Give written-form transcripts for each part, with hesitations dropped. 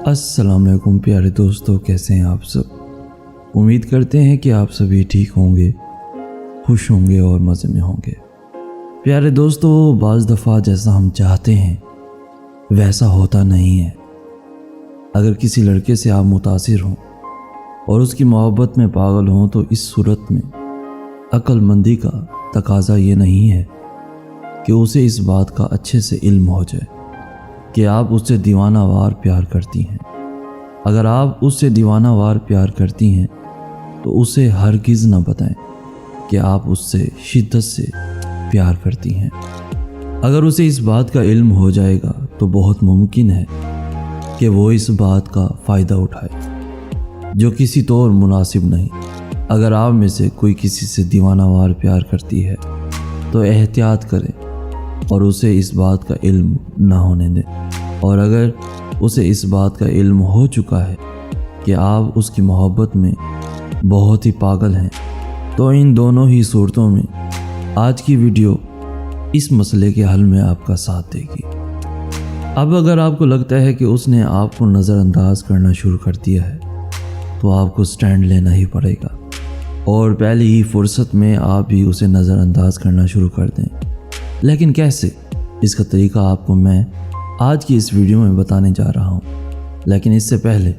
अस्सलाम वालेकुम प्यारे दोस्तों, कैसे हैं आप सब। उम्मीद करते हैं कि आप सभी ठीक होंगे, खुश होंगे और मज़े में होंगे। प्यारे दोस्तों, बाज़ दफ़ा जैसा हम चाहते हैं वैसा होता नहीं है। अगर किसी लड़के से आप मुतासिर हों और उसकी मोहब्बत में पागल हों तो इस सूरत में अक्लमंदी का तकाज़ा ये नहीं है कि उसे इस बात का अच्छे से इल्म हो जाए कि आप उससे दीवानावार प्यार करती हैं। अगर आप उससे दीवानावार प्यार करती हैं तो उसे हरगिज़ न बताएं कि आप उससे शिद्दत से प्यार करती हैं। अगर उसे इस बात का इल्म हो जाएगा तो बहुत मुमकिन है कि वो इस बात का फ़ायदा उठाए जो किसी तौर मुनासिब नहीं। अगर आप में से कोई किसी से दीवानावार प्यार करती है तो एहतियात करें और उसे इस बात का इल्म ना होने दें। और अगर उसे इस बात का इल्म हो चुका है कि आप उसकी मोहब्बत में बहुत ही पागल हैं तो इन दोनों ही सूरतों में आज की वीडियो इस मसले के हल में आपका साथ देगी। अब अगर आपको लगता है कि उसने आपको नज़रअंदाज करना शुरू कर दिया है तो आपको स्टैंड लेना ही पड़ेगा और पहली ही फुर्सत में आप भी उसे नज़रअंदाज करना शुरू कर दें। लेकिन कैसे, इसका तरीका आपको मैं आज की इस वीडियो में बताने जा रहा हूँ। लेकिन इससे पहले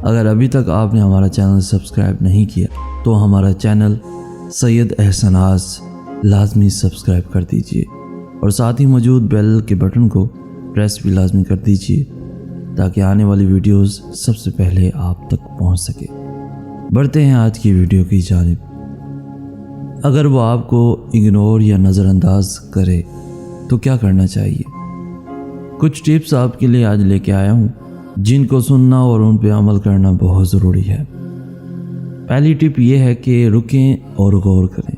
अगर अभी तक आपने हमारा चैनल सब्सक्राइब नहीं किया तो हमारा चैनल सैयद एहसनाज लाजमी सब्सक्राइब कर दीजिए और साथ ही मौजूद बेल के बटन को प्रेस भी लाजमी कर दीजिए ताकि आने वाली वीडियोस सबसे पहले आप तक पहुँच सके। बढ़ते हैं आज की वीडियो की जानिब। अगर वो आपको इग्नोर या नज़रअंदाज करे तो क्या करना चाहिए, कुछ टिप्स आपके लिए आज लेके आया हूँ जिनको सुनना और उन पे अमल करना बहुत ज़रूरी है। पहली टिप ये है कि रुकें और गौर करें।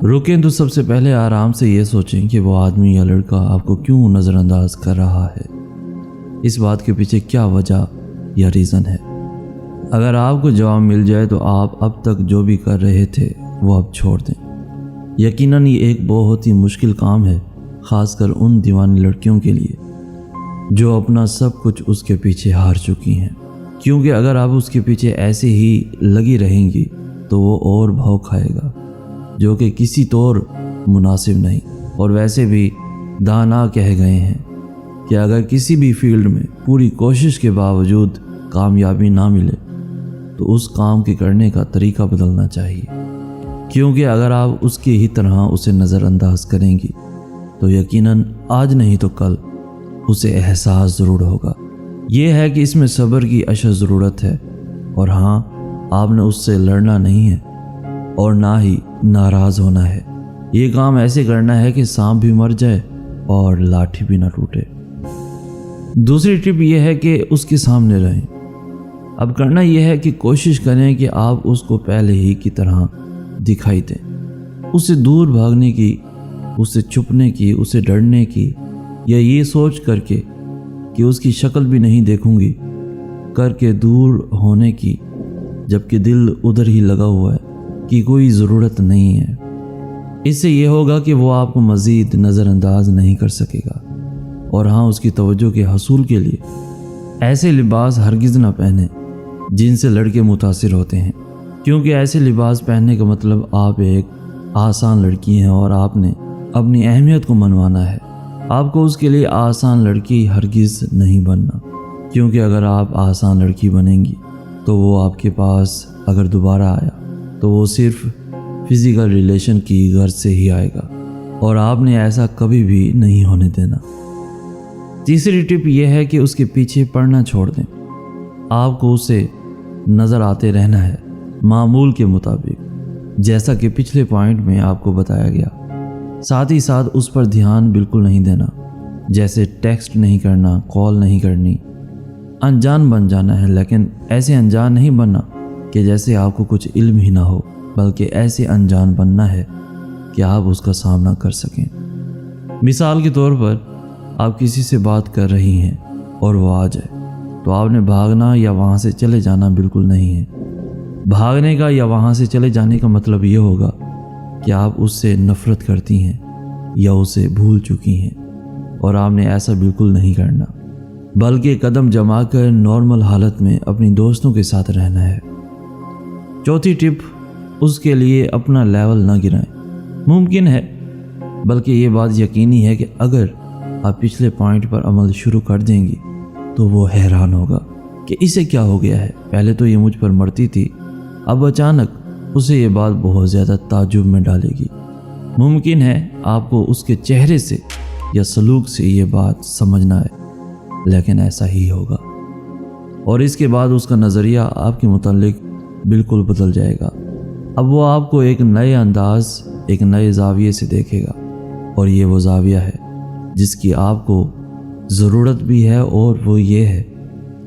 रुकें तो सबसे पहले आराम से ये सोचें कि वो आदमी या लड़का आपको क्यों नज़रअंदाज कर रहा है, इस बात के पीछे क्या वजह या रीज़न है। अगर आपको जवाब मिल जाए तो आप अब तक जो भी कर रहे थे वो अब छोड़ दें। यकीनन ये एक बहुत ही मुश्किल काम है, ख़ासकर उन दीवानी लड़कियों के लिए जो अपना सब कुछ उसके पीछे हार चुकी हैं। क्योंकि अगर आप उसके पीछे ऐसे ही लगी रहेंगी तो वो और भाव खाएगा जो कि किसी तौर मुनासिब नहीं। और वैसे भी दाना कह गए हैं कि अगर किसी भी फील्ड में पूरी कोशिश के बावजूद कामयाबी ना मिले तो उस काम के करने का तरीका बदलना चाहिए। क्योंकि अगर आप उसकी ही तरह उसे नज़रअंदाज करेंगी तो यकीनन आज नहीं तो कल उसे एहसास ज़रूर होगा। ये है कि इसमें सब्र की अशद ज़रूरत है। और हाँ, आपने उससे लड़ना नहीं है और ना ही नाराज़ होना है। ये काम ऐसे करना है कि सांप भी मर जाए और लाठी भी ना टूटे। दूसरी टिप ये है कि उसके सामने रहें। अब करना यह है कि कोशिश करें कि आप उसको पहले ही की तरह दिखाई दें। उससे दूर भागने की, उससे छुपने की, उससे डरने की या ये सोच करके कि उसकी शक्ल भी नहीं देखूंगी करके दूर होने की, जबकि दिल उधर ही लगा हुआ है कि कोई ज़रूरत नहीं है। इससे ये होगा कि वो आपको मज़ीद नज़रअंदाज नहीं कर सकेगा। और हाँ, उसकी तवज्जो के हसूल के लिए ऐसे लिबास हरगिज़ ना पहने जिनसे लड़के मुतासिर होते हैं। क्योंकि ऐसे लिबास पहनने का मतलब आप एक आसान लड़की हैं और आपने अपनी अहमियत को मनवाना है। आपको उसके लिए आसान लड़की हरगिज़ नहीं बनना। क्योंकि अगर आप आसान लड़की बनेंगी तो वो आपके पास अगर दोबारा आया तो वो सिर्फ फिज़िकल रिलेशन की गर्ज से ही आएगा और आपने ऐसा कभी भी नहीं होने देना। तीसरी टिप यह है कि उसके पीछे पड़ना छोड़ दें। आपको उसे नज़र आते रहना है मामूल के मुताबिक, जैसा कि पिछले पॉइंट में आपको बताया गया। साथ ही साथ उस पर ध्यान बिल्कुल नहीं देना, जैसे टेक्स्ट नहीं करना, कॉल नहीं करनी। अनजान बन जाना है, लेकिन ऐसे अनजान नहीं बनना कि जैसे आपको कुछ इल्म ही ना हो, बल्कि ऐसे अनजान बनना है कि आप उसका सामना कर सकें। मिसाल के तौर पर आप किसी से बात कर रही हैं और वो आ जाए तो आपने भागना या वहाँ से चले जाना बिल्कुल नहीं है। भागने का या वहाँ से चले जाने का मतलब ये होगा कि आप उससे नफ़रत करती हैं या उसे भूल चुकी हैं और आपने ऐसा बिल्कुल नहीं करना। बल्कि कदम जमा कर नॉर्मल हालत में अपनी दोस्तों के साथ रहना है। चौथी टिप, उसके लिए अपना लेवल ना गिराएं। मुमकिन है, बल्कि ये बात यकीनी है कि अगर आप पिछले पॉइंट पर अमल शुरू कर देंगी तो वो हैरान होगा कि इसे क्या हो गया है। पहले तो ये मुझ पर मरती थी, अब अचानक उसे ये बात बहुत ज़्यादा ताज्जुब में डालेगी। मुमकिन है आपको उसके चेहरे से या सलूक से ये बात समझना है, लेकिन ऐसा ही होगा और इसके बाद उसका नज़रिया आपके मुतालिक बिल्कुल बदल जाएगा। अब वो आपको एक नए अंदाज, एक नए ज़ाविये से देखेगा और ये वो ज़ाविया है जिसकी आपको ज़रूरत भी है, और वो ये है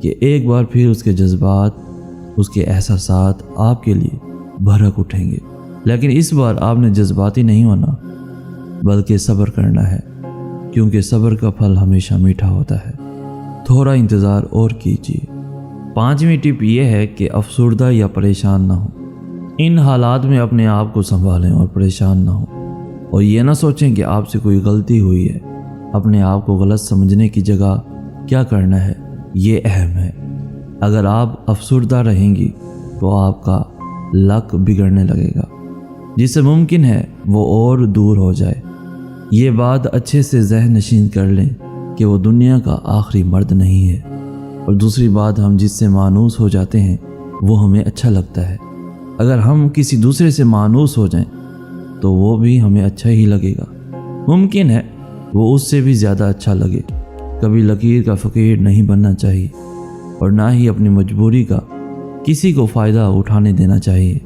कि एक बार फिर उसके जज्बात, उसके एहसासात आपके लिए भड़क उठेंगे। लेकिन इस बार आपने जज्बाती नहीं होना, बल्कि सब्र करना है, क्योंकि सब्र का फल हमेशा मीठा होता है। थोड़ा इंतज़ार और कीजिए। पांचवी टिप ये है कि अफसुर्दा या परेशान ना हो। इन हालात में अपने आप को संभालें और परेशान ना हो, और ये ना सोचें कि आपसे कोई गलती हुई है। अपने आप को गलत समझने की जगह क्या करना है ये अहम है। अगर आप अफसुर्दा रहेंगी तो आपका लक बिगड़ने लगेगा, जिससे मुमकिन है वो और दूर हो जाए। ये बात अच्छे से ज़हन नशीन कर लें कि वो दुनिया का आखिरी मर्द नहीं है। और दूसरी बात, हम जिससे मानूस हो जाते हैं वो हमें अच्छा लगता है। अगर हम किसी दूसरे से मानूस हो जाएं तो वो भी हमें अच्छा ही लगेगा। मुमकिन है वो उससे भी ज़्यादा अच्छा लगे। कभी लकीर का फ़कीर नहीं बनना चाहिए और ना ही अपनी मजबूरी का किसी को फ़ायदा उठाने देना चाहिए।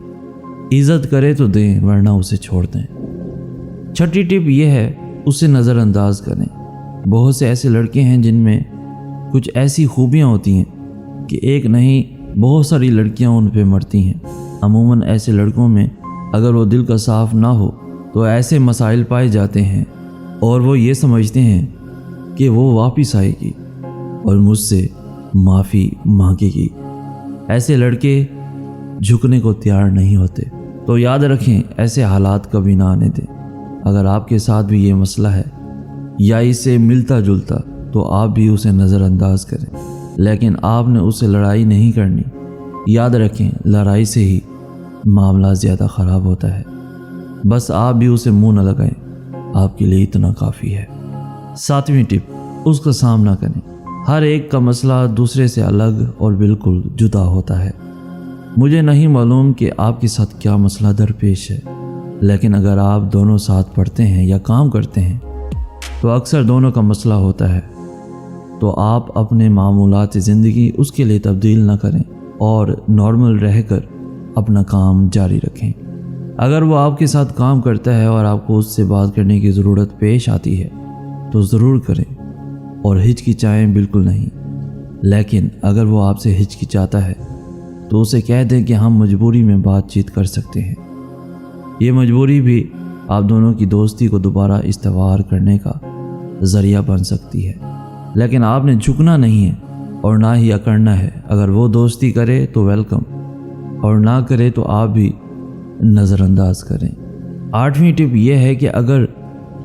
इज़्ज़त करे तो दें, वरना उसे छोड़ दें। छठी टिप ये है, उसे नज़रअंदाज करें। बहुत से ऐसे लड़के हैं जिनमें कुछ ऐसी खूबियाँ होती हैं कि एक नहीं बहुत सारी लड़कियाँ उन पे मरती हैं। अमूमन ऐसे लड़कों में अगर वो दिल का साफ़ ना हो तो ऐसे मसाइल पाए जाते हैं और वो ये समझते हैं कि वो वापस आएगी और मुझसे माफ़ी मांगेगी। ऐसे लड़के झुकने को तैयार नहीं होते। तो याद रखें, ऐसे हालात कभी ना आने दें। अगर आपके साथ भी ये मसला है या इससे मिलता जुलता, तो आप भी उसे नज़रअंदाज करें, लेकिन आपने उससे लड़ाई नहीं करनी। याद रखें, लड़ाई से ही मामला ज़्यादा ख़राब होता है। बस आप भी उसे मुंह न लगाएं, आपके लिए इतना काफ़ी है। सातवीं टिप, उसका सामना करें। हर एक का मसला दूसरे से अलग और बिल्कुल जुदा होता है। मुझे नहीं मालूम कि आपके साथ क्या मसला दरपेश है, लेकिन अगर आप दोनों साथ पढ़ते हैं या काम करते हैं तो अक्सर दोनों का मसला होता है। तो आप अपने मामूलात ज़िंदगी उसके लिए तब्दील ना करें और नॉर्मल रहकर अपना काम जारी रखें। अगर वो आपके साथ काम करता है और आपको उससे बात करने की ज़रूरत पेश आती है तो ज़रूर करें और हिचकिचाएं बिल्कुल नहीं। लेकिन अगर वो आपसे हिचकिचाता है तो उसे कह दें कि हम मजबूरी में बातचीत कर सकते हैं। ये मजबूरी भी आप दोनों की दोस्ती को दोबारा इस्तेवार करने का ज़रिया बन सकती है। लेकिन आपने झुकना नहीं है और ना ही अकड़ना है। अगर वो दोस्ती करे तो वेलकम, और ना करे तो आप भी नज़रअंदाज करें। आठवीं टिप यह है कि अगर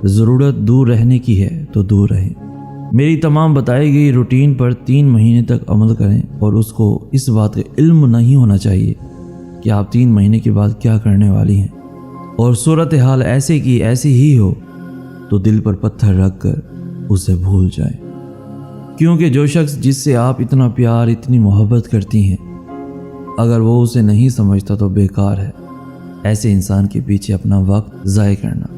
ज़रूरत दूर रहने की है तो दूर रहें। मेरी तमाम बताई गई रूटीन पर 3 महीने तक अमल करें और उसको इस बात का इल्म नहीं होना चाहिए कि आप 3 महीने के बाद क्या करने वाली हैं, और सूरत हाल ऐसे की ऐसी ही हो तो दिल पर पत्थर रख कर उसे भूल जाएं। क्योंकि जो शख्स जिससे आप इतना प्यार, इतनी मोहब्बत करती हैं, अगर वो उसे नहीं समझता तो बेकार है ऐसे इंसान के पीछे अपना वक्त ज़ाय करना।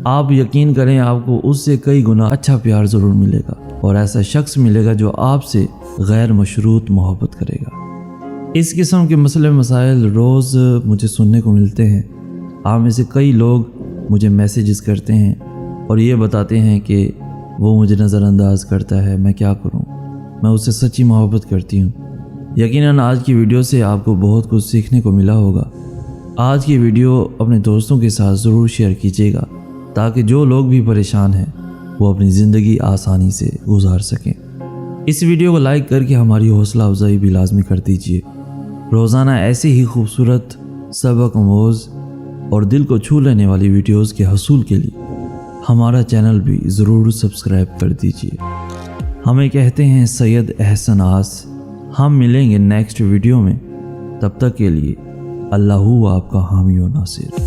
आप यकीन करें, आपको उससे कई गुना अच्छा प्यार ज़रूर मिलेगा और ऐसा शख्स मिलेगा जो आपसे गैर मशरूत मोहब्बत करेगा। इस किस्म के मसले मसाइल रोज़ मुझे सुनने को मिलते हैं। आप में से कई लोग मुझे मैसेजेस करते हैं और ये बताते हैं कि वो मुझे नज़रअंदाज करता है, मैं क्या करूं, मैं उससे सच्ची मोहब्बत करती हूं। यकीनन आज की वीडियो से आपको बहुत कुछ सीखने को मिला होगा। आज की वीडियो अपने दोस्तों के साथ ज़रूर शेयर कीजिएगा ताकि जो लोग भी परेशान हैं वो अपनी ज़िंदगी आसानी से गुजार सकें। इस वीडियो को लाइक करके हमारी हौसला अफजाई भी लाजमी कर दीजिए। रोज़ाना ऐसे ही खूबसूरत, सबक आमोज़ और दिल को छू लेने वाली वीडियोज़ के हसूल के लिए हमारा चैनल भी ज़रूर सब्सक्राइब कर दीजिए। ہمیں کہتے ہیں سید احسن آس۔ ہم ملیں گے نیکسٹ ویڈیو میں، تب تک کے لیے اللہ آپ کا حامی و ناصر۔